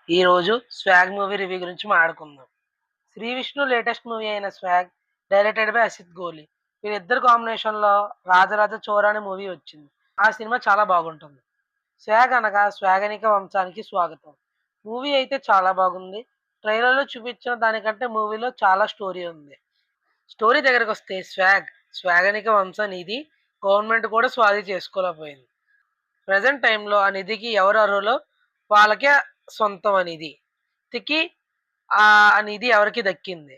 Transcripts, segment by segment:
ఈరోజు 'swag' movie review గురించి మాట్లాడుకుందాం. 'శ్రీ విష్ణు' లేటెస్ట్ మూవీ అయిన 'స్వాగ్' డైరెక్టెడ్ బై అసిత్ గోలి. వీరిద్దరి కాంబినేషన్‌లో 'రాజరాజ చోర' అనే మూవీ వచ్చింది. ఆ సినిమా చాలా బాగుంటుంది. 'స్వాగ్' అనగా స్వాగనిక వంశానికి స్వాగతం. మూవీ అయితే చాలా బాగుంది. ట్రైలర్‌లో చూపించిన దానికంటే మూవీలో చాలా స్టోరీ ఉంది. స్టోరీ దగ్గరకొస్తే స్వాగనిక వంశం నిధి గవర్నమెంట్ కూడా స్వాధీనం చేసుకోలేకపోయింది. ప్రెజెంట్ టైమ్‌లో ఆ నిధికి ఎవరు అర్హులో వాళ్ళకే సొంతం ఆ నిధి. ఇంతకీ ఆ నిధి ఎవరికి దక్కింది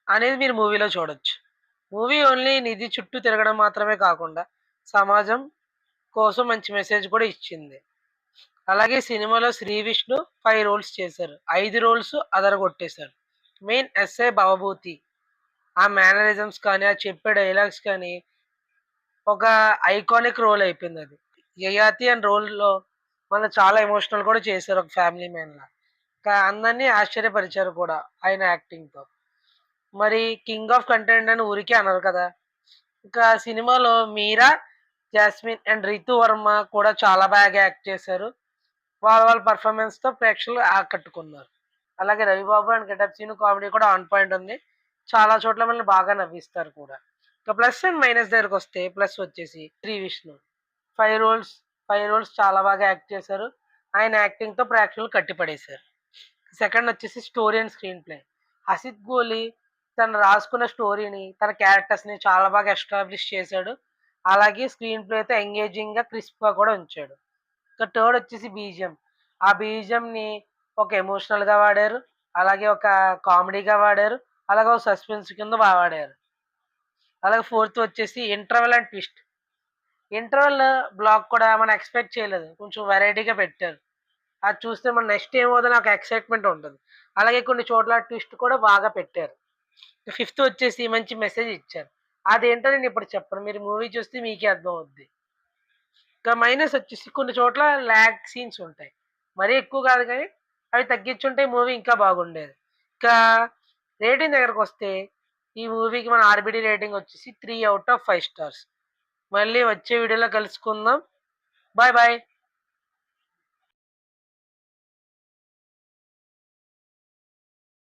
అనేది మీరు మూవీలో చూడొచ్చు. మూవీ ఓన్లీ నిధి చుట్టూ తిరగడం మాత్రమే కాకుండా సమాజం కోసం మంచి మెసేజ్ కూడా ఇచ్చింది. అలాగే సినిమాలో శ్రీ విష్ణు 5 రోల్స్ చేశారు. 5 రోల్స్ అదరగొట్టేశారు. Main S A Bhavabhuti. ఆ మేనరిజమ్స్ కానీ, ఆ చెప్పే డైలాగ్స్ కానీ ఒక ఐకానిక్ రోల్ అయిపోయిందది. యయాతి అనే రోల్‌లో వాళ్ళు చాలా ఎమోషనల్ కూడా చేశారు ఒక ఫ్యామిలీ మ్యాన్‌లా. అందరిని ఆశ్చర్యపరిచారు కూడా ఆయన యాక్టింగ్‌తో. మరి 'కింగ్ ఆఫ్ కంటెంట్' అని ఊరికే అనరు కదా! ఇంకా సినిమాలో మీరా, జాస్మిన్ అండ్ రితు వర్మ కూడా చాలా బాగా యాక్ట్ చేశారు. వాళ్ళ పెర్ఫార్మన్స్‌తో ప్రేక్షకులు ఆకట్టుకున్నారు. అలాగే Ravi Babu and getup Seenu comedy కూడా ఆన్ పాయింట్ ఉంది. చాలా చోట్ల మనల్ని బాగా నవ్విస్తారు కూడా. ఇక ప్లస్ అండ్ మైనస్ దగ్గరకొస్తే ప్లస్ వచ్చేసి 'శ్రీ విష్ణు' 5 రోల్స్ 5 రోల్స్ చాలా బాగా యాక్ట్ చేశారు. ఆయన యాక్టింగ్‌తో ప్రేక్షకులు కట్టిపడేశారు. సెకండ్ వచ్చేసి story and screen play. Hasith గోలి తను రాసుకున్న స్టోరీని, తన క్యారెక్టర్స్‌ని చాలా బాగా ఎస్టాబ్లిష్ చేశాడు. అలాగే స్క్రీన్ ప్లేతో ఎంగేజింగ్‌గా, క్రిస్ప్‌గా కూడా ఉంచాడు. ఇక థర్డ్ వచ్చేసి బీజీఎం. ఆ బీజీఎంని ఒక ఎమోషనల్‌గా వాడారు. అలాగే ఒక కామెడీగా వాడారు. అలాగే ఒక సస్పెన్స్ కింద వాడారు. అలాగే ఫోర్త్ వచ్చేసి interval and twist. Interval block కూడా మనం ఎక్స్‌పెక్ట్ చేయలేదు. కొంచెం వెరైటీగా పెట్టారు. అది చూస్తే మనం నెక్స్ట్ ఏమవుతుందని ఒక ఎక్సైట్‌మెంట్ ఉంటది. అలాగే కొన్ని చోట్ల ట్విస్ట్ కూడా బాగా పెట్టారు. ఫిఫ్త్ వచ్చేసి మంచి మెసేజ్ ఇచ్చారు. అదేంటో నేను ఇప్పుడు చెప్పను. మీరు మూవీ చూస్తే మీకే అర్థమవుద్ది. ఇక మైనస్ వచ్చేసి కొన్ని చోట్ల లాగ్ సీన్స్ ఉంటాయి. మరీ ఎక్కువ కాదు గానీ, అవి తగ్గించుంటే మూవీ ఇంకా బాగుండేది. ఇంకా రేటింగ్ దగ్గరకొస్తే, ఈ మూవీకి మన ఆర్‌బీడీ రేటింగ్ వచ్చేసి 3/5 స్టార్స్. మళ్ళీ వచ్చే వీడియోలో కలుసుకుందాం. Bye bye.